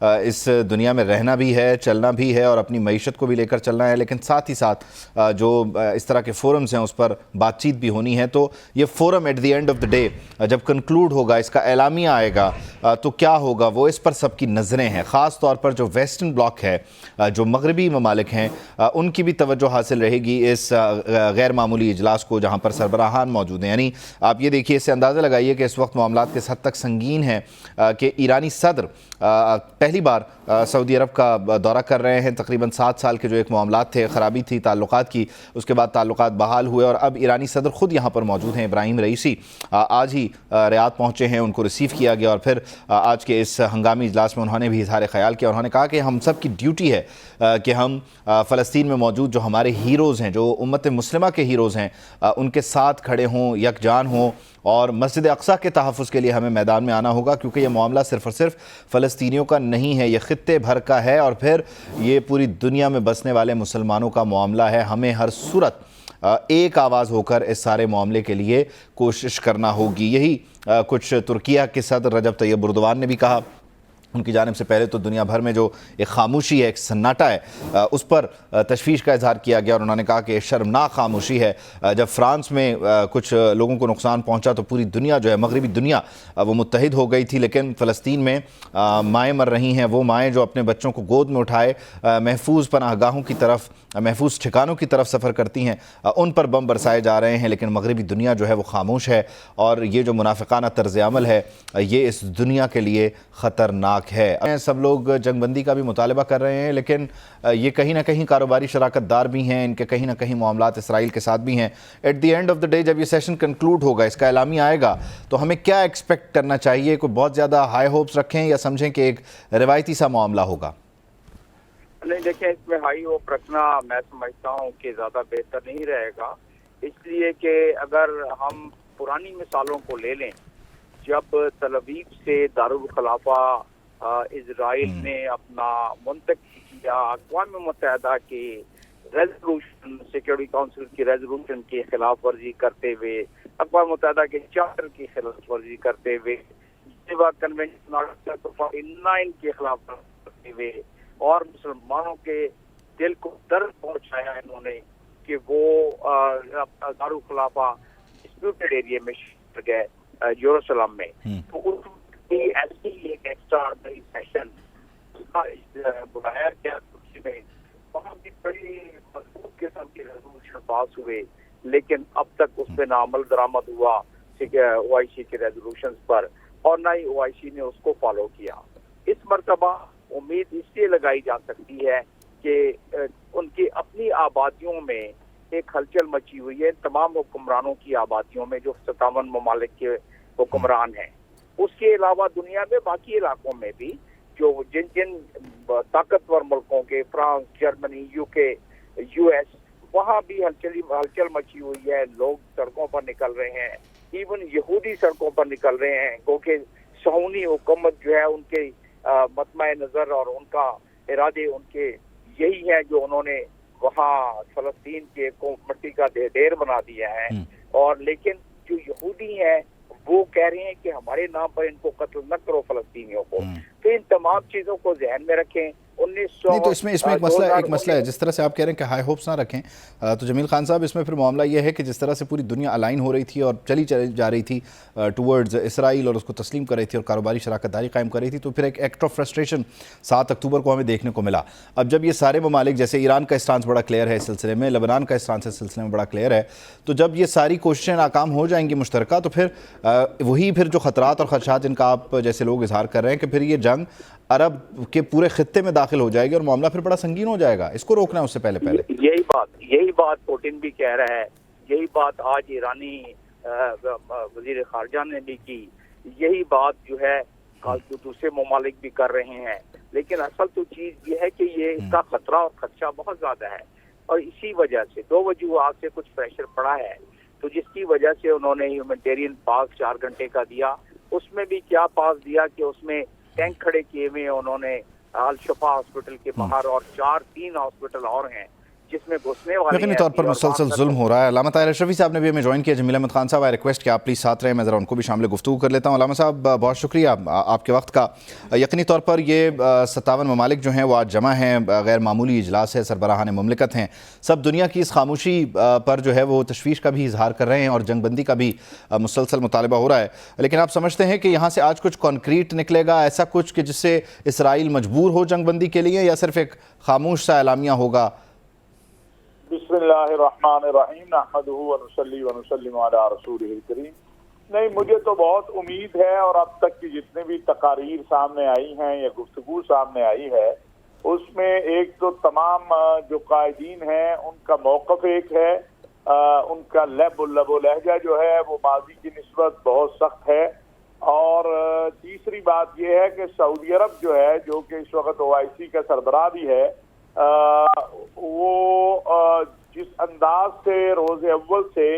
اس دنیا میں رہنا بھی ہے, چلنا بھی ہے اور اپنی معیشت کو بھی لے کر چلنا ہے, لیکن ساتھ ہی ساتھ جو اس طرح کے فورمز ہیں اس پر بات چیت بھی ہونی ہے. تو یہ forum at the end of the day جب کنکلوڈ ہوگا, اس کا اعلامیہ آئے گا تو کیا ہوگا, وہ اس پر سب کی نظریں ہیں. خاص طور پر جو ویسٹرن بلاک ہے, جو مغربی ممالک ہیں, ان کی بھی توجہ حاصل رہے گی اس غیر معمولی اجلاس کو جہاں پر سربراہان موجود ہیں. یعنی آپ یہ دیکھیے, اس سے اندازہ لگائیے کہ اس وقت معاملات کس حد تک سنگین ہیں کہ ایرانی صدر پہلی بار سعودی عرب کا دورہ کر رہے ہیں. تقریباً 7 سال کے جو ایک معاملات تھے, خرابی تھی تعلقات کی, اس کے بعد تعلقات بحال ہوئے اور اب ایرانی صدر خود یہاں پر موجود ہیں. ابراہیم رئیسی آج ہی ریاض پہنچے ہیں, ان کو ریسیو کیا گیا اور پھر آج کے اس ہنگامی اجلاس میں انہوں نے بھی اظہار خیال کیا. انہوں نے کہا کہ ہم سب کی ڈیوٹی ہے کہ ہم فلسطین میں موجود جو ہمارے ہیروز ہیں, جو امت مسلمہ کے ہیروز ہیں, ان کے ساتھ کھڑے ہوں, یکجان ہوں, اور مسجد اقصیٰ کے تحفظ کے لیے ہمیں میدان میں آنا ہوگا, کیونکہ یہ معاملہ صرف اور صرف فلسطینیوں کا نہیں ہے, یہ خطے بھر کا ہے اور پھر یہ پوری دنیا میں بسنے والے مسلمانوں کا معاملہ ہے. ہمیں ہر صورت ایک آواز ہو کر اس سارے معاملے کے لیے کوشش کرنا ہوگی. یہی کچھ ترکیہ کے صدر رجب طیب اردوان نے بھی کہا. ان کی جانب سے پہلے تو دنیا بھر میں جو ایک خاموشی ہے, ایک سناٹا ہے, اس پر تشویش کا اظہار کیا گیا اور انہوں نے کہا کہ شرمناک خاموشی ہے. جب فرانس میں کچھ لوگوں کو نقصان پہنچا تو پوری دنیا جو ہے, مغربی دنیا, وہ متحد ہو گئی تھی, لیکن فلسطین میں مائیں مر رہی ہیں. وہ مائیں جو اپنے بچوں کو گود میں اٹھائے محفوظ پناہ گاہوں کی طرف, محفوظ ٹھکانوں کی طرف سفر کرتی ہیں, ان پر بم برسائے جا رہے ہیں, لیکن مغربی دنیا جو ہے وہ خاموش ہے. اور یہ جو منافقانہ طرز عمل ہے, یہ اس دنیا کے لیے خطرناک ہے. سب لوگ جنگ بندی کا بھی مطالبہ کر رہے ہیں, لیکن یہ کہیں نہ کہیں کاروباری شراکت دار بھی ہیں, ان کے کہیں نہ کہیں معاملات اسرائیل کے ساتھ بھی ہیں. At the end of the day جب یہ سیشن کنکلوڈ ہوگا, اس کا اعلامیہ آئے گا, تو ہمیں کیا ایکسپیکٹ کرنا چاہیے؟ کوئی بہت زیادہ ہائی ہوپس رکھیں یا سمجھیں کہ ایک روایتی سا معاملہ ہوگا؟ نہیں دیکھیں, اس میں ہائی ہوپ رکھنا میں سمجھتا ہوں کہ زیادہ بہتر نہیں رہے گا, اس لیے کہ اگر ہم پرانی مثالوں کو لے لیں, جب تل ابیب سے دارالخلافہ اسرائیل نے اپنا منتقل کیا اقوام متحدہ کی ریزولوشن, سیکورٹی کونسل کی ریزولوشن کی خلاف ورزی کرتے ہوئے, اقوام متحدہ کے چارٹر کی خلاف ورزی کرتے ہوئے, جنیوا کنونشن آرٹیکل 49 کی خلاف ورزی کرتے ہوئے, اور مسلمانوں کے دل کو درد پہنچایا انہوں نے کہ وہ دارالخلافہ ڈسپیوٹڈ ایریا میں شفٹ گئے یروشلم میں. تو ایسی ایک ایکسٹراڈنری سیشن بلایا گیا ترکی میں, وہاں بھی بڑی مضبوط قسم کی ریزولوشن پاس ہوئے, لیکن اب تک اس پہ نہ عمل درآمد ہوا او آئی سی کے ریزولوشن پر, اور نہ ہی او آئی سی نے اس کو فالو کیا. اس مرتبہ امید اس لیے لگائی جا سکتی ہے کہ ان کی اپنی آبادیوں میں ایک ہلچل مچی ہوئی ہے, تمام حکمرانوں کی آبادیوں میں جو 57 ممالک کے حکمران ہیں. اس کے علاوہ دنیا میں باقی علاقوں میں بھی جو جن طاقتور ملکوں کے, فرانس, جرمنی, یو کے, یو ایس, وہاں بھی ہلچل مچی ہوئی ہے. لوگ سڑکوں پر نکل رہے ہیں, ایون یہودی سڑکوں پر نکل رہے ہیں, کیونکہ صہیونی حکومت جو ہے ان کے مطمع نظر اور ان کا ارادے ان کے یہی ہے جو انہوں نے وہاں فلسطین کے مٹی کا ڈھیر بنا دیا ہے. اور لیکن جو یہودی ہیں وہ کہہ رہے ہیں کہ ہمارے نام پر ان کو قتل نہ کرو فلسطینیوں کو. تو ان تمام چیزوں کو ذہن میں رکھیں. نہیں تو اس میں ایک مسئلہ ہے, جس طرح سے آپ کہہ رہے ہیں کہ ہائی ہوپس نہ رکھیں, تو جمیل خان صاحب اس میں پھر معاملہ یہ ہے کہ جس طرح سے پوری دنیا الائن ہو رہی تھی اور چلی جا رہی تھی ٹورڈز اسرائیل اور اس کو تسلیم کر رہی تھی اور کاروباری شراکت داری قائم کر رہی تھی, تو پھر ایک ایکٹ آف فرسٹریشن 7 اکتوبر کو ہمیں دیکھنے کو ملا. اب جب یہ سارے ممالک, جیسے ایران کا اسٹانس بڑا کلیئر ہے اس سلسلے میں, لبنان کا اسٹانس اس سلسلے میں بڑا کلیئر ہے, تو جب یہ ساری کوششیں ناکام ہو جائیں گی مشترکہ, تو پھر وہی پھر جو خطرات اور خدشات جن کا آپ جیسے لوگ اظہار کر رہے ہیں کہ پھر یہ جنگ عرب کے پورے خطے میں داخل ہو جائے گی اور معاملہ پھر بڑا سنگین ہو جائے گا. اس کو روکنا ہے اس سے پہلے. یہی بات پوٹن بھی کہہ رہا ہے, یہی بات آج ایرانی وزیر خارجہ نے بھی کی, یہی بات جو ہے دوسرے ممالک بھی کر رہے ہیں. لیکن اصل تو چیز یہ ہے کہ یہ اس کا خطرہ اور خدشہ بہت زیادہ ہے, اور اسی وجہ سے 2 وجوہات سے کچھ پریشر پڑا ہے, تو جس کی وجہ سے انہوں نے ہیومینٹیرین پاس 4 گھنٹے کا دیا. اس میں بھی کیا پاس دیا کہ اس میں ٹینک کھڑے کیے ہوئے انہوں نے الشفا ہاسپٹل کے باہر, اور 3 ہاسپٹل اور ہیں جس میں گھسنے والے یقینی طور پر مسلسل ظلم ہو رہا ہے. علامہ طاہر اشرفی صاحب نے بھی ہمیں جوائن کیا. جمیل احمد خان صاحب آئی ریکویسٹ کہ آپ پلیز ساتھ رہیں, میں ذرا ان کو بھی شامل گفتگو کر لیتا ہوں. علامہ صاحب بہت شکریہ آپ کے وقت کا. یقینی طور پر یہ 57 ممالک جو ہیں وہ آج جمع ہیں, غیر معمولی اجلاس ہے, سربراہان مملکت ہیں, سب دنیا کی اس خاموشی پر جو ہے وہ تشویش کا بھی اظہار کر رہے ہیں اور جنگ بندی کا بھی مسلسل مطالبہ ہو رہا ہے. لیکن آپ سمجھتے ہیں کہ یہاں سے آج کچھ کانکریٹ نکلے گا, ایسا کچھ کہ جس سے اسرائیل مجبور ہو جنگ بندی کے لیے, یا صرف ایک خاموش سا اعلامیہ ہوگا؟ بسم اللہ الرحمن الرحیم نحمدہ ونصلی ونسلم علی رسولہ الکریم. نہیں, مجھے تو بہت امید ہے, اور اب تک کی جتنے بھی تقاریر سامنے آئی ہیں یا گفتگو سامنے آئی ہے اس میں ایک تو تمام جو قائدین ہیں ان کا موقف ایک ہے, ان کا لب و لہجہ جو ہے وہ ماضی کی نسبت بہت سخت ہے. اور تیسری بات یہ ہے کہ سعودی عرب جو ہے, جو کہ اس وقت OIC کا سربراہ بھی ہے, وہ جس انداز سے روز اول سے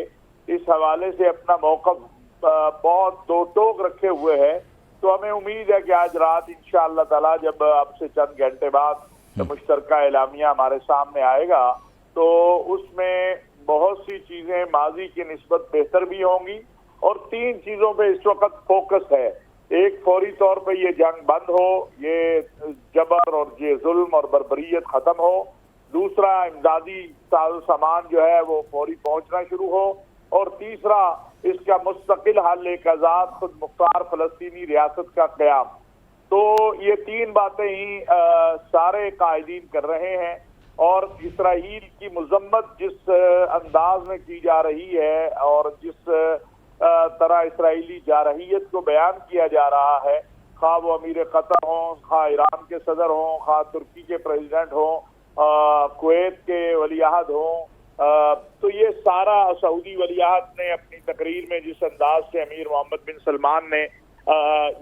اس حوالے سے اپنا موقف بہت دو ٹوک رکھے ہوئے ہے, تو ہمیں امید ہے کہ آج رات انشاءاللہ تعالی جب اب سے چند گھنٹے بعد مشترکہ اعلامیہ ہمارے سامنے آئے گا تو اس میں بہت سی چیزیں ماضی کی نسبت بہتر بھی ہوں گی. اور 3 چیزوں پہ اس وقت فوکس ہے. ایک, فوری طور پہ یہ جنگ بند ہو, یہ جبر اور یہ ظلم اور بربریت ختم ہو. دوسرا, امدادی ساز و سامان جو ہے وہ فوری پہنچنا شروع ہو. اور تیسرا, اس کا مستقل حل, ایک آزاد خود مختار فلسطینی ریاست کا قیام. تو یہ 3 باتیں ہی سارے قائدین کر رہے ہیں. اور اسرائیل کی مذمت جس انداز میں کی جا رہی ہے اور جس طرح اسرائیلی جارحیت کو بیان کیا جا رہا ہے, خواہ وہ امیر قطر ہوں, خواہ ایران کے صدر ہوں, خواہ ترکی کے پریزیڈنٹ ہوں, کویت کے ولی عہد ہوں, تو یہ سارا سعودی ولی عہد نے اپنی تقریر میں جس انداز سے امیر محمد بن سلمان نے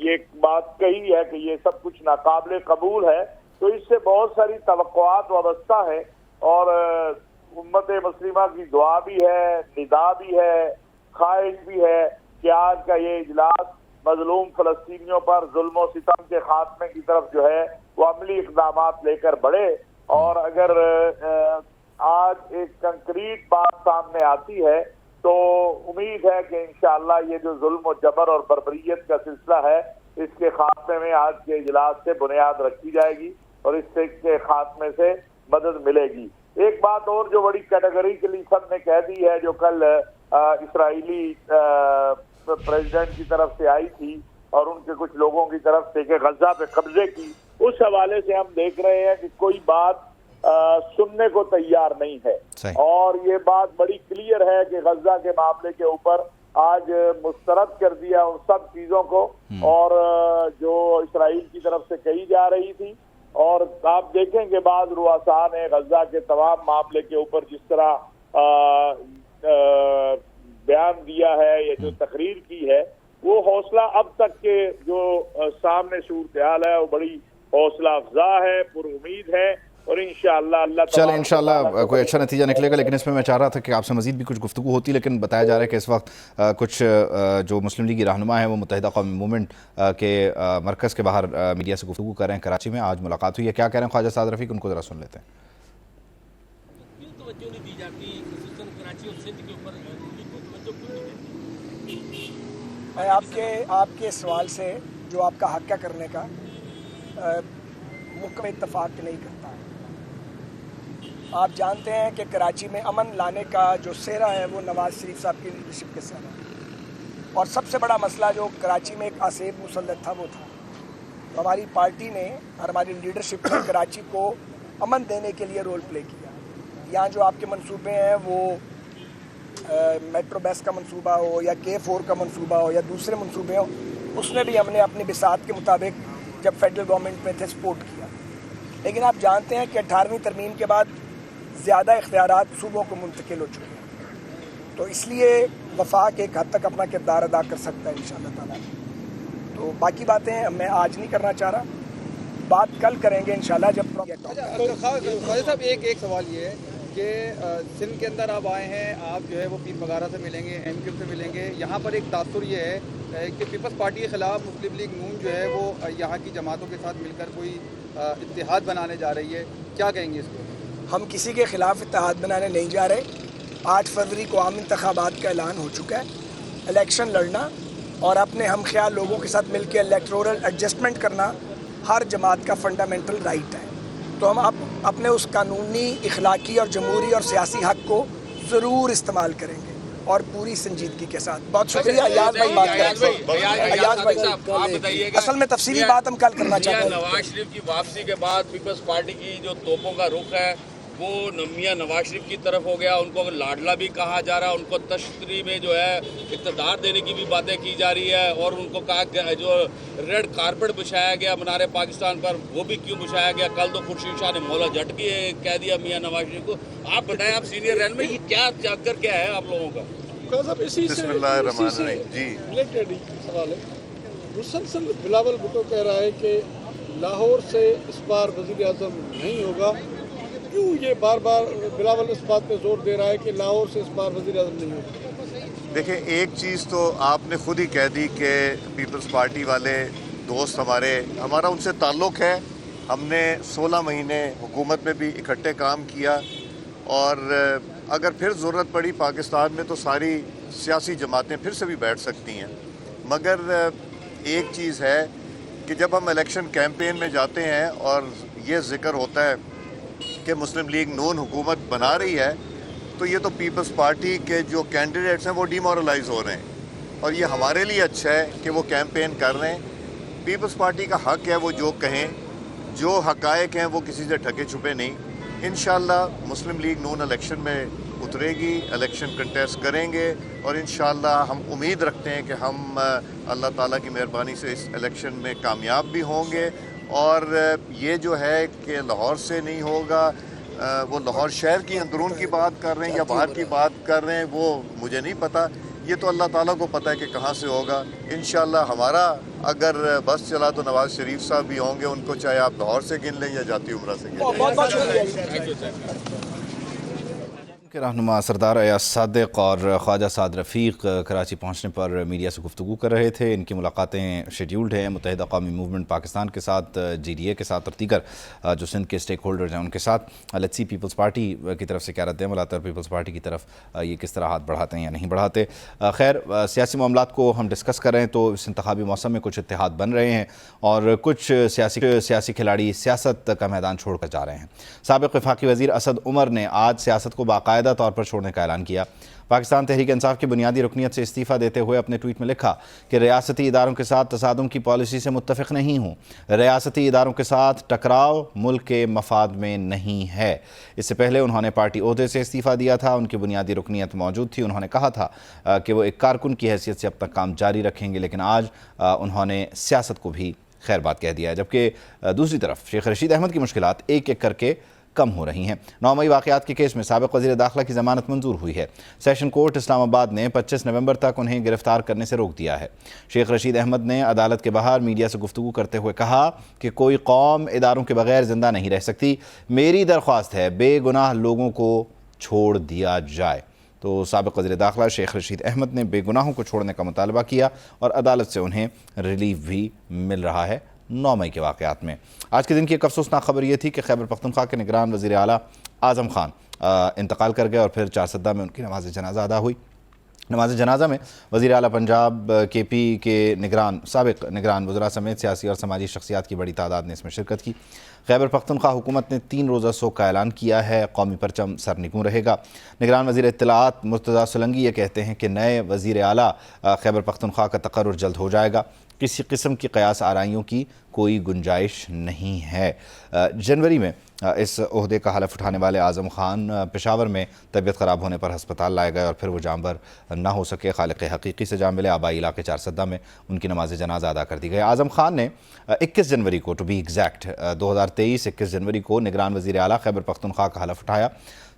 یہ بات کہی ہے کہ یہ سب کچھ ناقابل قبول ہے, تو اس سے بہت ساری توقعات وابستہ ہے. اور امت مسلمہ کی دعا بھی ہے, ندا بھی ہے, خواہش بھی ہے کہ آج کا یہ اجلاس مظلوم فلسطینیوں پر ظلم و ستم کے خاتمے کی طرف جو ہے وہ عملی اقدامات لے کر بڑھے. اور اگر آج ایک کنکریٹ بات سامنے آتی ہے تو امید ہے کہ انشاءاللہ یہ جو ظلم و جبر اور بربریت کا سلسلہ ہے اس کے خاتمے میں آج کے اجلاس سے بنیاد رکھی جائے گی اور اس کے خاتمے سے مدد ملے گی. ایک بات اور جو بڑی کیٹیگریکلی سب نے کہہ دی ہے, جو کل اسرائیلی پریزیڈنٹ کی طرف سے آئی تھی اور ان کے کچھ لوگوں کی طرف سے کہ غزہ پہ قبضے کی, اس حوالے سے ہم دیکھ رہے ہیں کہ کوئی بات سننے کو تیار نہیں ہے. اور یہ بات بڑی کلیئر ہے کہ غزہ کے معاملے کے اوپر آج مسترد کر دیا ان سب چیزوں کو اور جو اسرائیل کی طرف سے کہی جا رہی تھی. اور آپ دیکھیں کہ بعض رؤساء نے غزہ کے تمام معاملے کے اوپر جس طرح بیان دیا ہے یا جو تقریر کی ہے, وہ حوصلہ اب تک کے جو سامنے صورتحال ہے وہ بڑی حوصلہ افزا ہے, پر امید ہے, اور انشاءاللہ اللہ چلیں انشاءاللہ کوئی اچھا نتیجہ نکلے گا. لیکن اس میں میں چاہ رہا تھا کہ آپ سے مزید بھی کچھ گفتگو ہوتی, لیکن بتایا جا رہا ہے کہ اس وقت کچھ جو مسلم لیگی رہنما ہیں وہ متحدہ قومی موومنٹ کے مرکز کے باہر میڈیا سے گفتگو کر رہے ہیں. کراچی میں آج ملاقات ہوئی ہے, کیا کہہ رہے ہیں خواجہ سعد رفیق, ان کو ذرا سن لیتے ہیں. میں آپ کے سوال سے جو آپ کا حق کرنے کا مکمل اتفاق نہیں کرتا. آپ جانتے ہیں کہ کراچی میں امن لانے کا جو سہرا ہے وہ نواز شریف صاحب کی لیڈرشپ کے سہرا ہے, اور سب سے بڑا مسئلہ جو کراچی میں ایک آسیب مسلط تھا وہ تھا. تو ہماری پارٹی نے اور ہماری لیڈرشپ نے کراچی کو امن دینے کے لیے رول پلے کیا. یہاں جو آپ کے منصوبے ہیں وہ میٹرو بس کا منصوبہ ہو یا K4 کا منصوبہ ہو یا دوسرے منصوبے ہوں, اس میں بھی ہم نے اپنی بساط کے مطابق جب فیڈرل گورنمنٹ میں تھے سپورٹ کیا. لیکن آپ جانتے ہیں کہ 18ویں ترمیم کے بعد زیادہ اختیارات صوبوں کو منتقل ہو چکے ہیں, تو اس لیے وفاق ایک حد تک اپنا کردار ادا کر سکتا ہے انشاءاللہ تعالیٰ. تو باقی باتیں میں آج نہیں کرنا چاہ رہا, بات کل کریں گے انشاءاللہ جب. خواجہ صاحب ایک سوال یہ ہے کہ سندھ کے اندر آپ آئے ہیں, آپ جو ہے وہ پیر مغارہ سے ملیں گے, MQ سے ملیں گے. یہاں پر ایک تاثر یہ ہے کہ پیپلز پارٹی کے خلاف مسلم لیگ نون جو ہے وہ یہاں کی جماعتوں کے ساتھ مل کر کوئی اتحاد بنانے جا رہی ہے, کیا کہیں گے اس کو؟ ہم کسی کے خلاف اتحاد بنانے نہیں جا رہے. 8 فروری کو عام انتخابات کا اعلان ہو چکا ہے. الیکشن لڑنا اور اپنے ہم خیال لوگوں کے ساتھ مل کے الیکٹورل ایڈجسٹمنٹ کرنا ہر جماعت کا فنڈامنٹل رائٹ ہے. تو ہم اپنے اس قانونی، اخلاقی اور جمہوری اور سیاسی حق کو ضرور استعمال کریں گے اور پوری سنجیدگی کے ساتھ. بہت شکریہ. ایاز بھائی بات کریں. ایاز بھائی اصل میں تفصیلی بات ہم کل کرنا چاہتے ہیں. نواز شریف کی واپسی کے بعد پیپلز پارٹی کی جو توپوں کا رخ ہے وہ میاں نواز شریف کی طرف ہو گیا. ان کو لاڈلا بھی کہا جا رہا ہے. ان کو تشتری میں جو ہے اقتدار دینے کی بھی باتیں کی جا رہی ہے. اور ان کو کہا کہ جو ریڈ کارپٹ بچھایا گیا منار پاکستان پر وہ بھی کیوں بچھایا گیا. کل تو خورشید شاہ نے مولا جٹ کی کہہ دیا میاں نواز شریف کو. آپ بتائیں، آپ سینئر رہنما، یہ کیا چکر کیا ہے آپ لوگوں کا؟ بسم اللہ الرحمن الرحیم. جی ریلیٹڈ سوال ہے. مسلسل بلاول بھٹو کہہ رہا ہے کہ لاہور سے اس بار وزیر اعظم نہیں ہوگا. کیوں یہ بار بار بلاول اس بات پہ زور دے رہا ہے کہ لاہور سے اس بار وزیر اعظم نہیں ہوگا؟ دیکھیں، ایک چیز تو آپ نے خود ہی کہہ دی کہ پیپلز پارٹی والے دوست ہمارا ان سے تعلق ہے. ہم نے 16 مہینے حکومت میں بھی اکٹھے کام کیا، اور اگر پھر ضرورت پڑی پاکستان میں تو ساری سیاسی جماعتیں پھر سے بھی بیٹھ سکتی ہیں. مگر ایک چیز ہے کہ جب ہم الیکشن کیمپین میں جاتے ہیں اور یہ ذکر ہوتا ہے کہ مسلم لیگ نون حکومت بنا رہی ہے، تو یہ تو پیپلز پارٹی کے جو کینڈیڈیٹس ہیں وہ ڈی مورلائز ہو رہے ہیں. اور یہ ہمارے لیے اچھا ہے کہ وہ کیمپین کر رہے ہیں. پیپلز پارٹی کا حق ہے وہ جو کہیں، جو حقائق ہیں وہ کسی سے ڈھکے چھپے نہیں. انشاءاللہ مسلم لیگ نون الیکشن میں اترے گی، الیکشن کنٹیسٹ کریں گے، اور انشاءاللہ ہم امید رکھتے ہیں کہ ہم اللہ تعالیٰ کی مہربانی سے اس الیکشن میں کامیاب بھی ہوں گے. اور یہ جو ہے کہ لاہور سے نہیں ہوگا، وہ لاہور شہر کی اندرون کی بات کر رہے ہیں یا باہر کی بات کر رہے ہیں، وہ مجھے نہیں پتہ. یہ تو اللہ تعالیٰ کو پتہ ہے کہ کہاں سے ہوگا. انشاءاللہ ہمارا اگر بس چلا تو نواز شریف صاحب بھی ہوں گے. ان کو چاہے آپ لاہور سے گن لیں یا جاتی عمرہ سے گن لیں. کے رہنما سردار ایاز صادق اور خواجہ سعد رفیق کراچی پہنچنے پر میڈیا سے گفتگو کر رہے تھے. ان کی ملاقاتیں شیڈیولڈ ہیں متحدہ قومی موومنٹ پاکستان کے ساتھ، جی ڈی اے کے ساتھ اور دیگر جو سندھ کے اسٹیک ہولڈرز ہیں ان کے ساتھ. لیٹس سی پیپلز پارٹی کی طرف سے کیا رد عمل آتا ہے، پیپلز پارٹی کی طرف یہ کس طرح ہاتھ بڑھاتے ہیں یا نہیں بڑھاتے. خیر، سیاسی معاملات کو ہم ڈسکس کر رہے ہیں تو اس انتخابی موسم میں کچھ اتحاد بن رہے ہیں اور کچھ سیاسی کھلاڑی سیاست کا میدان چھوڑ کر جا رہے ہیں. سابق وفاقی وزیر اسد عمر نے آج سیاست کو باقاعدہ طور پر چھوڑنے کا اعلان کیا. پاکستان تحریک انصاف کی بنیادی رکنیت سے استعفیٰ دیتے ہوئے اپنے ٹویٹ میں لکھا کہ ریاستی اداروں کے ساتھ تصادم کی پالیسی سے متفق نہیں ہوں. ریاستی اداروں کے ساتھ ٹکراؤ ملک کے مفاد میں نہیں ہے. اس سے پہلے انہوں نے پارٹی عہدے سے استعفیٰ دیا تھا. ان کی بنیادی رکنیت موجود تھی. انہوں نے کہا تھا کہ وہ ایک کارکن کی حیثیت سے اب تک کام جاری رکھیں گے، لیکن آج انہوں نے سیاست کو بھی خیر بات کہہ دیا ہے. جبکہ دوسری طرف شیخ رشید احمد کی مشکلات ایک ایک کر کے کم ہو رہی ہیں. 9 مئی واقعات کے کیس میں سابق وزیر داخلہ کی ضمانت منظور ہوئی ہے. سیشن کورٹ اسلام آباد نے 25 نومبر تک انہیں گرفتار کرنے سے روک دیا ہے. شیخ رشید احمد نے عدالت کے باہر میڈیا سے گفتگو کرتے ہوئے کہا کہ کوئی قوم اداروں کے بغیر زندہ نہیں رہ سکتی. میری درخواست ہے بے گناہ لوگوں کو چھوڑ دیا جائے. تو سابق وزیر داخلہ شیخ رشید احمد نے بے گناہوں کو چھوڑنے کا مطالبہ کیا اور عدالت سے انہیں ریلیف بھی مل رہا ہے. 9 مئی کے واقعات میں آج کے دن کی ایک افسوسناک خبر یہ تھی کہ خیبر پختونخوا کے نگران وزیر اعلیٰ اعظم خان انتقال کر گئے اور پھر چارسدہ میں ان کی نماز جنازہ ادا ہوئی. نماز جنازہ میں وزیر اعلیٰ پنجاب کے پی کے سابق نگران وزراء سمیت سیاسی اور سماجی شخصیات کی بڑی تعداد نے اس میں شرکت کی. خیبر پختونخوا حکومت نے 3 روزہ سوگ کا اعلان کیا ہے. قومی پرچم سرنگوں رہے گا. نگران وزیر اطلاعات مرتضیٰ سولنگی یہ کہتے ہیں کہ نئے وزیر اعلیٰ خیبر پختونخوا کا تقرر جلد ہو جائے گا. کسی قسم کی قیاس آرائیوں کی کوئی گنجائش نہیں ہے. جنوری میں اس عہدے کا حلف اٹھانے والے اعظم خان پشاور میں طبیعت خراب ہونے پر ہسپتال لائے گئے اور پھر وہ جانبر نہ ہو سکے. خالق حقیقی سے جا ملے. آبائی علاقے چارسدہ میں ان کی نماز جنازہ ادا کر دی گئی. اعظم خان نے 21 جنوری کو ٹو بی ایگزیکٹ 2023 21 جنوری کو نگران وزیر اعلیٰ خیبر پختونخوا کا حلف اٹھایا.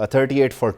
38 for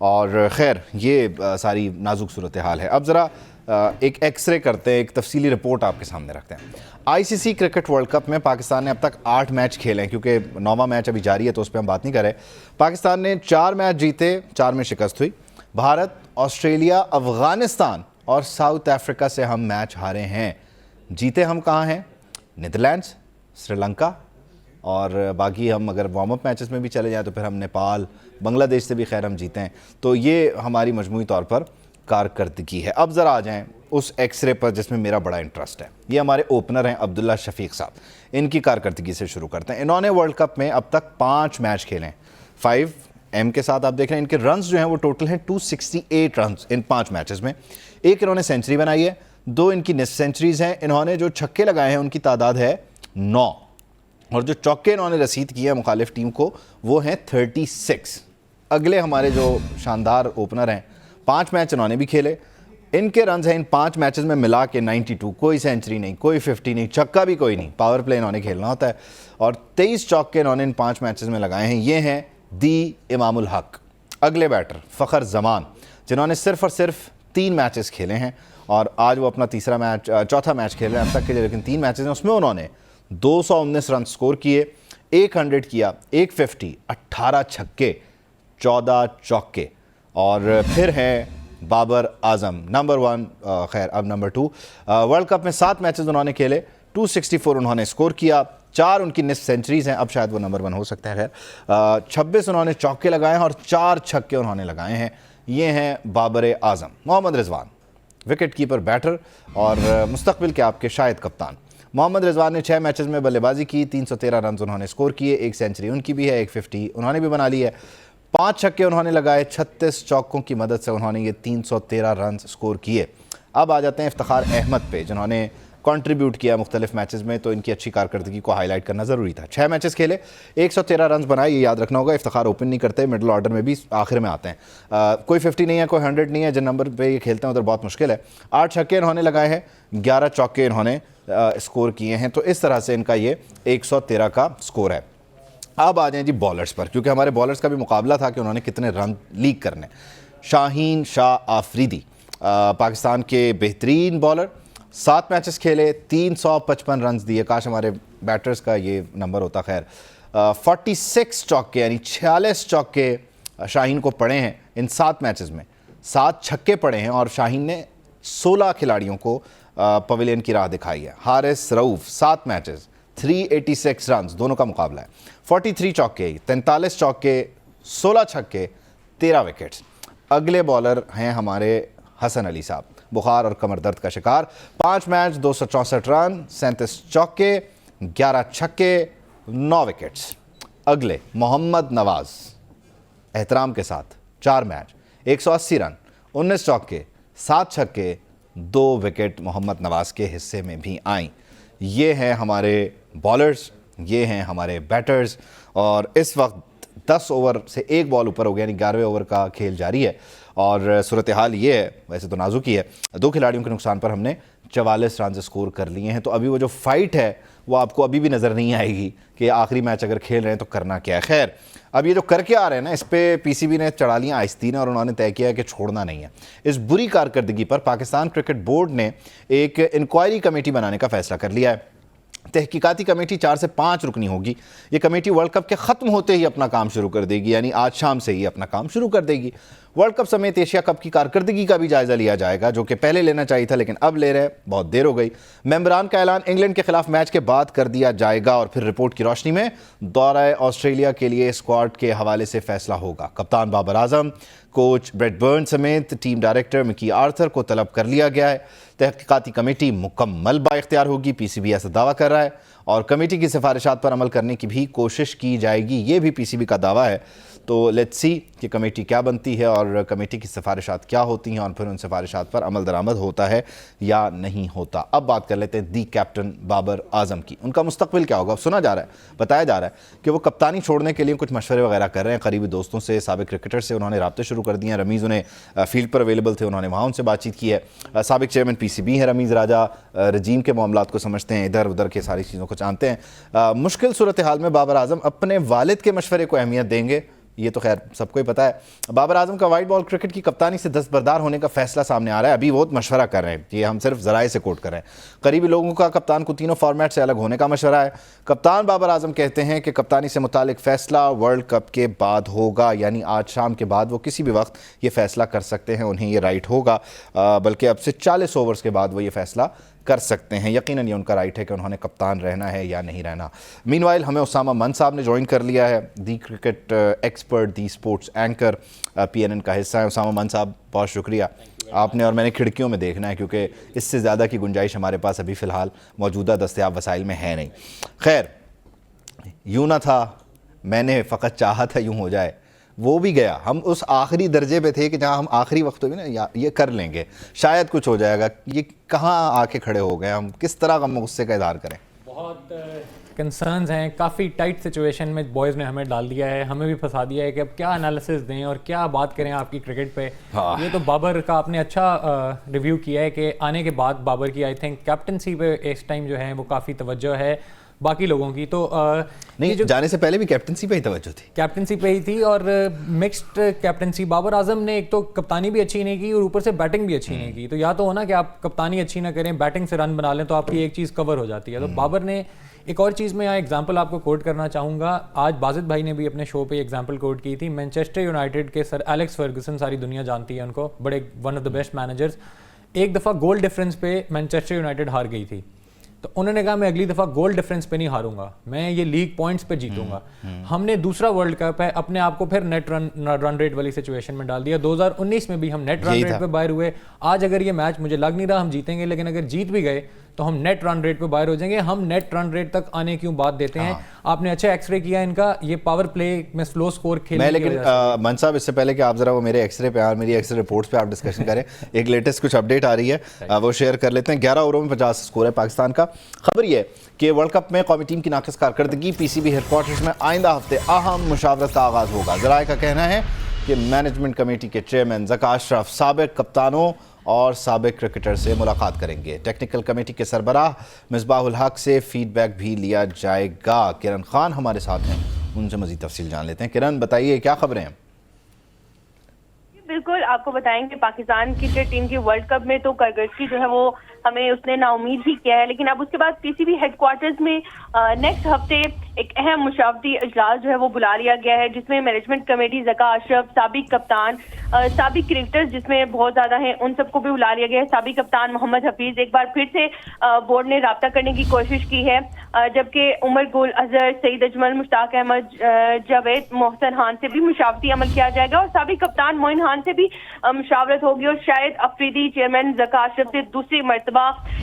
اور خیر یہ ساری نازک صورتحال ہے. اب ذرا ایک ایکس رے کرتے ہیں, ایک تفصیلی رپورٹ آپ کے سامنے رکھتے ہیں. آئی سی سی کرکٹ ورلڈ کپ میں پاکستان نے اب تک 8 میچ کھیلے ہیں, کیونکہ 9واں میچ ابھی جاری ہے تو اس پہ ہم بات نہیں کر رہے. پاکستان نے 4 میچ جیتے, 4 میں شکست ہوئی. بھارت, آسٹریلیا, افغانستان اور ساؤتھ افریقہ سے ہم میچ ہارے ہیں. جیتے ہم کہاں ہیں؟ نیدرلینڈز, سری لنکا, اور باقی ہم اگر وارم اپ میچز میں بھی چلے جائیں تو پھر ہم نیپال, بنگلہ دیش سے بھی خیر ہم جیتے ہیں. تو یہ ہماری مجموعی طور پر کارکردگی ہے. اب ذرا آ جائیں اس ایکس رے پر جس میں میرا بڑا انٹرسٹ ہے. یہ ہمارے اوپنر ہیں عبداللہ شفیق صاحب. ان کی کارکردگی سے شروع کرتے ہیں. انہوں نے ورلڈ کپ میں اب تک 5 میچ کھیلے ہیں. 5 کے ساتھ آپ دیکھ رہے ہیں ان کے رنز جو ہیں وہ ٹوٹل ہیں 268 رنز ان 5 میچز میں. ایک انہوں نے سینچری بنائی ہے, 2 ان کی نصف سینچریز ہیں. انہوں نے جو چھکے لگائے ہیں ان کی تعداد ہے 9, اور جو چوکے انہوں نے رسید کیے ہیں مخالف ٹیم کو وہ ہیں 36. اگلے ہمارے جو شاندار اوپنر ہیں 5 میچ انہوں نے بھی کھیلے. ان کے رنز ہیں ان 5 میچز میں ملا کے 92, کوئی سینچری نہیں, کوئی 50 نہیں, چھکا بھی کوئی نہیں. پاور پلے انہوں نے کھیلنا ہوتا ہے, اور 23 چوکے انہوں نے ان 5 میچز میں لگائے ہیں. یہ ہیں دی امام الحق. اگلے بیٹر فخر زمان, جنہوں نے صرف اور صرف 3 میچز کھیلے ہیں, اور آج وہ اپنا چوتھا میچ کھیل رہے ہیں اب تک کے, لیکن 3 میچز ہیں اس میں انہوں نے 219 رن سکور کیے, 100 کیا, 150, 18 چھکے, 14 چوکے. اور پھر ہیں بابر اعظم نمبر 1, خیر اب نمبر 2. ورلڈ کپ میں 7 میچز انہوں نے کھیلے, 264 انہوں نے سکور کیا, 4 ان کی نصف سینچریز ہیں, اب شاید وہ نمبر 1 ہو سکتا ہے. خیر 26 انہوں نے چوکے لگائے ہیں اور 4 چھکے انہوں نے لگائے ہیں. یہ ہیں بابر اعظم. محمد رضوان, وکٹ کیپر, بیٹر اور مستقبل کے آپ کے شاید کپتان. محمد رضوان نے 6 میچز میں بلے بازی کی, 313 رنز انہوں نے سکور کیے, 1 سینچری ان کی بھی ہے, 150 انہوں نے بھی بنا لی ہے, 5 چھکے انہوں نے لگائے, 36 چوکوں کی مدد سے انہوں نے یہ 313 رنز سکور کیے. اب آ جاتے ہیں افتخار احمد پہ, جنہوں نے کنٹریبیوٹ کیا مختلف میچز میں, تو ان کی اچھی کارکردگی کو ہائی لائٹ کرنا ضروری تھا. 6 میچز کھیلے, 113 رنز بنائے, یہ یاد رکھنا ہوگا. افتخار اوپن نہیں کرتے, مڈل آرڈر میں بھی آخر میں آتے ہیں. کوئی 50 نہیں ہے, کوئی 100 نہیں ہے, جن نمبر پہ یہ کھیلتے ہیں ادھر بہت مشکل ہے. 8 چھکے انہوں نے لگائے ہیں, 11 چوکے انہوں نے سکور کیے ہیں. تو اس طرح سے ان کا یہ 113 کا سکور ہے. اب آ جائیں جی بالرز پر, کیونکہ ہمارے بالرز کا بھی مقابلہ تھا کہ انہوں نے کتنے رن لیگ کرنے. شاہین شاہ آفریدی پاکستان کے بہترین بالر, 7 میچز کھیلے, 355 رنز دیے. کاش ہمارے بیٹرز کا یہ نمبر ہوتا. خیر 46 چوکے یعنی 46 چوکے شاہین کو پڑے ہیں ان 7 میچز میں, 7 چھکے پڑے ہیں, اور شاہین نے 16 کھلاڑیوں کو پویلین کی راہ دکھائی ہے. حارث رؤوف 7 میچز, 386 رنز, دونوں کا مقابلہ ہے. 43 چوکے, 43 چوکے, 16 چھکے, 13 وکٹس. اگلے بالر ہیں ہمارے حسن علی صاحب, بخار اور کمر درد کا شکار. 5 میچ, 264 رن, 37 چوکے, 11 چھکے, 9 وکٹس. اگلے محمد نواز, احترام کے ساتھ 4 میچ, 180 رن, 19 چوکے, 7 چھکے, 2 وکٹ محمد نواز کے حصے میں بھی آئیں. یہ ہیں ہمارے بالرز, یہ ہیں ہمارے بیٹرز. اور اس وقت 10 اوور سے 1 بال اوپر ہو گیا, یعنی 11ویں اوور کا کھیل جاری ہے. اور صورتحال یہ ہے, ویسے تو نازک ہی ہے, 2 کھلاڑیوں کے نقصان پر ہم نے 44 رنز سکور کر لیے ہیں. تو ابھی وہ جو فائٹ ہے وہ آپ کو ابھی بھی نظر نہیں آئے گی کہ آخری میچ اگر کھیل رہے ہیں تو کرنا کیا ہے. خیر اب یہ جو کر کے آ رہے ہیں نا, اس پہ پی سی بی نے چڑھا لیاں آہستین, اور انہوں نے طے کیا کہ چھوڑنا نہیں ہے. اس بری کارکردگی پر پاکستان کرکٹ بورڈ نے ایک انکوائری کمیٹی بنانے کا فیصلہ کر لیا ہے. تحقیقاتی کمیٹی 4 سے 5 رکنی ہوگی. یہ کمیٹی ورلڈ کپ کے ختم ہوتے ہی اپنا کام شروع کر دے گی, یعنی آج شام سے ہی اپنا کام شروع کر دے گی. ورلڈ کپ سمیت ایشیا کپ کی کارکردگی کا بھی جائزہ لیا جائے گا, جو کہ پہلے لینا چاہیے تھا لیکن اب لے رہے, بہت دیر ہو گئی. ممبران کا اعلان انگلینڈ کے خلاف میچ کے بعد کر دیا جائے گا, اور پھر رپورٹ کی روشنی میں دورہ آسٹریلیا کے لیے اسکواڈ کے حوالے سے فیصلہ ہوگا. کپتان Babar Azam, coach Brett burn سمیت ٹیم ڈائریکٹر مکی آرتھر کو طلب کر لیا گیا ہے. تحقیقاتی کمیٹی مکمل با اختیار ہوگی, پی سی بی ایسا دعویٰ کر رہا ہے, اور کمیٹی کی سفارشات پر عمل کرنے کی بھی کوشش کی جائے گی. یہ بھی پی سی بی کا دعویٰ ہے. تو لیٹس سی کہ کمیٹی کیا بنتی ہے اور کمیٹی کی سفارشات کیا ہوتی ہیں, اور پھر ان سفارشات پر عمل درآمد ہوتا ہے یا نہیں ہوتا. اب بات کر لیتے ہیں دی کیپٹن بابر اعظم کی. ان کا مستقبل کیا ہوگا؟ سنا جا رہا ہے, بتایا جا رہا ہے کہ وہ کپتانی چھوڑنے کے لیے کچھ مشورے وغیرہ کر رہے ہیں. قریبی دوستوں سے, سابق کرکٹر سے انہوں نے رابطے شروع کر دیے ہیں. رمیز انہیں فیلڈ پر اویلیبل تھے, انہوں نے وہاں ان سے بات چیت کی ہے. سابق چیئرمین پی سی بی ہے رمیز راجہ, رجیم کے معاملات کو سمجھتے ہیں, ادھر ادھر کے ساری چیزوں کو جانتے ہیں. مشکل صورتحال میں بابر اعظم اپنے والد کے مشورے کو اہمیت دیں گے یہ تو خیر سب کو ہی پتہ ہے۔ بابر اعظم کا وائٹ بال کرکٹ کی کپتانی سے دستبردار ہونے کا فیصلہ سامنے آ رہا ہے، ابھی وہ مشورہ کر رہے ہیں، یہ ہم صرف ذرائع سے کوٹ کر رہے ہیں۔ قریبی لوگوں کا کپتان کو تینوں فارمیٹ سے الگ ہونے کا مشورہ ہے۔ کپتان بابر اعظم کہتے ہیں کہ کپتانی سے متعلق فیصلہ ورلڈ کپ کے بعد ہوگا، یعنی آج شام کے بعد وہ کسی بھی وقت یہ فیصلہ کر سکتے ہیں، انہیں یہ رائٹ ہوگا، بلکہ اب سے 40 اوورز کے بعد وہ یہ فیصلہ کر سکتے ہیں۔ یقیناً یہ ان کا رائٹ ہے کہ انہوں نے کپتان رہنا ہے یا نہیں رہنا۔ مین وائل ہمیں اسامہ من صاحب نے جوائن کر لیا ہے، دی کرکٹ ایکسپرٹ، دی سپورٹس اینکر، PNN کا حصہ ہے۔ اسامہ من صاحب بہت شکریہ آپ نے، اور میں نے کھڑکیوں میں دیکھنا ہے کیونکہ اس سے زیادہ کی گنجائش ہمارے پاس ابھی فی الحال موجودہ دستیاب وسائل میں ہے نہیں۔ خیر، یوں نہ تھا، میں نے فقط چاہا تھا یوں ہو جائے، وہ بھی گیا۔ ہم اس آخری درجے پہ تھے کہ جہاں ہم آخری وقت میں نا یہ کر لیں گے، شاید کچھ ہو جائے گا، یہ کہاں آ کے کھڑے ہو گئے، ہم کس طرح غم و غصے کا اظہار کریں۔ بہت کنسرنز ہیں، کافی ٹائٹ سچویشن میں بوائز نے ہمیں ڈال دیا ہے، ہمیں بھی پھنسا دیا ہے کہ اب کیا انالیسس دیں اور کیا بات کریں آپ کی کرکٹ پہ۔ یہ تو بابر کا آپ نے اچھا ریویو کیا ہے کہ آنے کے بعد بابر کی آئی تھنک کیپٹنسی پہ اس ٹائم جو ہے وہ کافی توجہ ہے باقی لوگوں کی، تو نہیں جانے سے پہلے بھی کیپٹنسی پہ ہی توجہ تھی، کیپٹنسی پہ ہی تھی، اور مکسڈ کیپٹنسی۔ بابر اعظم نے ایک تو کپتانی بھی اچھی نہیں کی اور اوپر سے بیٹنگ بھی اچھی نہیں کی، تو یا تو ہونا کہ آپ کپتانی اچھی نہ کریں، بیٹنگ سے رن بنا لیں تو آپ کی ایک چیز کور ہو جاتی ہے۔ تو بابر نے ایک اور چیز میں یہاں ایگزامپل آپ کو کوٹ کرنا چاہوں گا، آج باسط بھائی نے بھی اپنے شو پہ ایگزامپل کوٹ کی تھی، مینچسٹر یونائٹڈ کے سر ایلیکس فرگسن، ساری دنیا جانتی ہے ان کو، بڑے one of the best managers. ایک دفعہ گول ڈفرینس پہ مینچسٹر یونائٹڈ ہار گئی تھی، تو انہوں نے کہا میں اگلی دفعہ گول ڈفرینس پہ نہیں ہاروں گا، میں یہ لیگ پوائنٹس پہ جیتوں گا۔ ہم نے دوسرا ورلڈ کپ ہے، اپنے آپ کو پھر نیٹ رن ریٹ والی سچویشن میں ڈال دیا۔ 2019 میں بھی ہم نیٹ رن ریٹ پہ باہر ہوئے۔ آج اگر یہ میچ مجھے لگ نہیں رہا ہم جیتیں گے، لیکن اگر جیت بھی گئے تو ہم نیٹ رن ریٹ پہ باہر ہو جائیں گے۔ ہم نیٹ رن ریٹ تک آنے کیوں بات دیتے ہیں؟ آپ نے اچھا ایکس رے کیا ان کا، یہ پاور پلے میں سلو سکور کھیلنے میں، لیکن من صاحب اس سے پہلے کہ آپ ذرا وہ میرے ایکس رے پہ اور میری ایکس رے رپورٹس پہ آپ ڈسکشن کریں، ایک لیٹسٹ کچھ اپڈیٹ آ رہی ہے وہ شیئر کر لیتے ہیں۔ 11 اووروں میں 50 سکور ہے پاکستان کا۔ خبر یہ کہ ورلڈ کپ میں قومی ٹیم کی ناقص کارکردگی، PCB ہیڈ کوارٹرز میں آئندہ ہفتے اہم مشاورت کا آغاز ہوگا۔ ذرائع کا کہنا ہے کہ مینجمنٹ کمیٹی کے چیئرمین ذکا اشرف سابق کپتانوں اور سابق کرکٹر سے ملاقات کریں گے۔ ٹیکنیکل کمیٹی کے سربراہ مصباح الحق سے فیڈ بیک بھی لیا جائے گا۔ کرن خان ہمارے ساتھ ہیں، ان سے مزید تفصیل جان لیتے ہیں۔ کرن بتائیے کیا خبریں ہیں؟ بالکل آپ کو بتائیں گے پاکستان کرکٹ ٹیم کی ورلڈ کپ میں تو کارکردگی جو ہے وہ ہمیں اس نے نا امید بھی کیا ہے، لیکن اب اس کے بعد PCB ہیڈ کوارٹرز میں نیکسٹ ہفتے ایک اہم مشاورتی اجلاس جو ہے وہ بلا لیا گیا ہے، جس میں مینجمنٹ کمیٹی، ذکا اشرف، سابق کپتان، سابق کرکٹر جس میں بہت زیادہ ہیں، ان سب کو بھی بلا لیا گیا ہے۔ سابق کپتان محمد حفیظ، ایک بار پھر سے بورڈ نے رابطہ کرنے کی کوشش کی ہے، جبکہ عمر گل اظہر، سعید اجمل، مشتاق احمد، جاوید محسن خان سے بھی مشاورتی عمل کیا جائے گا، اور سابق کپتان معین خان سے بھی مشاورت ہوگی، اور شاید افریدی چیئرمین ذکا اشرف سے دوسری مرتبہ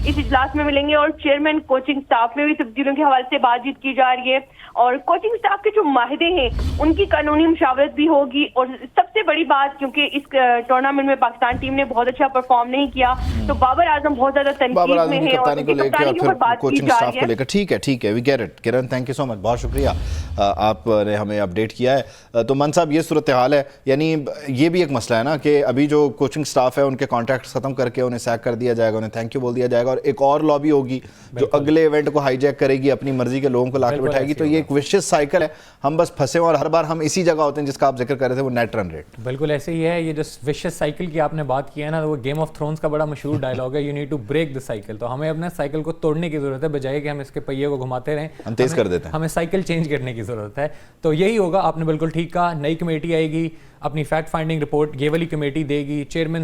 اس اجلاس میں ملیں گے، اور چیئرمین کوچنگ سٹاف میں بھی تبدیلیوں کے حوالے سے بات چیت کی جا رہی ہے، اور کوچنگ سٹاف کے جو معاہدے ہیں ان کی قانونی مشاورت بھی ہوگی۔ اور سب سے بڑی بات، کیونکہ اس ٹورنامنٹ میں پاکستان ٹیم نے بہت اچھا پرفارم نہیں کیا، تو بابر اعظم بہت زیادہ تنقید میں ہیں اور کپتانی کے اوپر بات کی جا رہی ہے۔ ٹھیک ہے، وی گیٹ اٹ۔ کرن تھینک یو سو مچ، بہت شکریہ، آپ نے ہمیں اپڈیٹ کیا ہے۔ تو من صاحب یہ صورتحال ہے، یعنی یہ بھی ایک مسئلہ ہے نا کہ ابھی جو کوچنگ سٹاف ہے ان کے کانٹریکٹس ختم کر کے انہیں سیک کر دیا جائے گا، انہیں تھینک یو بول دیا جائے گا، اور ایک اور لابی ہوگی جو اگلے ایونٹ کو ہائی جیک کرے گی، اپنی مرضی کے لوگوں کو لا کے بٹھائے گی، تو یہ ایک وشیس سائیکل ہے، ہم بس پھنسے اور ہر بار ہم اسی جگہ ہوتے ہیں جس کا آپ ذکر کر رہے تھے، وہ نیٹ رن ریٹ۔ بالکل ایسے ہی ہے، یہ جو وشیس سائیکل کی آپ نے بات کی ہے نا، وہ گیم آف تھرونز کا بڑا مشہور ڈائلاگ ہے، you need to break the cycle. تو ہمیں اپنے سائیکل کو توڑنے کی ضرورت ہے، بجائے کہ ہم اس کے پہیے کو گھماتے رہیں، ہم تیز کر دیتے ہیں، ہمیں سائیکل چینج کرنے کی ضرورت ہے۔ تو یہی ہوگا، آپ نے بالکل ٹھیک کہا، نئی کمیٹی آئے گی، اپنی فیکٹ فائنڈنگ رپورٹ یہ والی کمیٹی دے گی، چیئرمین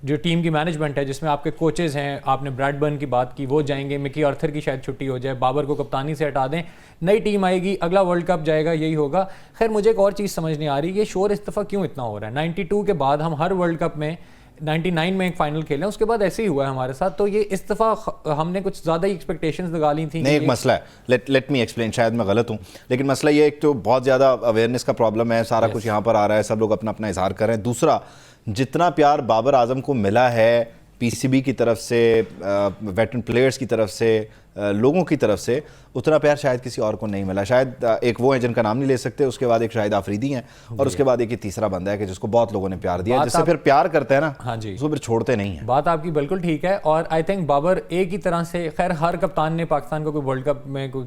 جو ٹیم کی مینجمنٹ ہے جس میں آپ کے کوچز ہیں، آپ نے بریڈ برن کی بات کی، وہ جائیں گے، مکی آرتھر کی شاید چھٹی ہو جائے، بابر کو کپتانی سے ہٹا دیں، نئی ٹیم آئے گی، اگلا ورلڈ کپ جائے گا، یہی ہوگا۔ خیر مجھے ایک اور چیز سمجھ نہیں آ رہی، یہ شور اس دفعہ کیوں اتنا ہو رہا ہے؟ 92 کے بعد ہم ہر ورلڈ کپ میں 99 میں ایک فائنل کھیلے، اس کے بعد ایسے ہی ہوا ہے ہمارے ساتھ، تو یہ اس دفعہ ہم نے کچھ زیادہ ہی ایکسپیکٹیشنز لگا لی تھیں۔ نہیں، ایک مسئلہ ہے، لیٹ می ایکسپلین، شاید میں غلط ہوں، لیکن مسئلہ یہ ایک تو بہت زیادہ اویئرنیس کا پرابلم ہے، سارا کچھ یہاں پر آ رہا ہے، سب لوگ اپنا اپنا اظہار کر رہے ہیں۔ دوسرا، جتنا پیار بابر اعظم کو ملا ہے PCB کی طرف سے، ویٹرن پلیئرز کی طرف سے، لوگوں کی طرف سے، اتنا پیار شاید کسی اور کو نہیں ملا۔ شاید ایک وہ ہیں جن کا نام نہیں لے سکتے، اس کے بعد ایک شاہد آفریدی ہیں، اور اس کے بعد ایک یہ تیسرا بندہ ہے کہ جس کو بہت لوگوں نے پیار دیا، جس سے پھر پیار کرتے ہیں نا، اس کو پھر چھوڑتے نہیں ہیں۔ بات آپ کی بالکل ٹھیک ہے، اور آئی تھنک بابر ایک ہی طرح سے، خیر ہر کپتان نے پاکستان کو کوئی ورلڈ کپ میں کوئی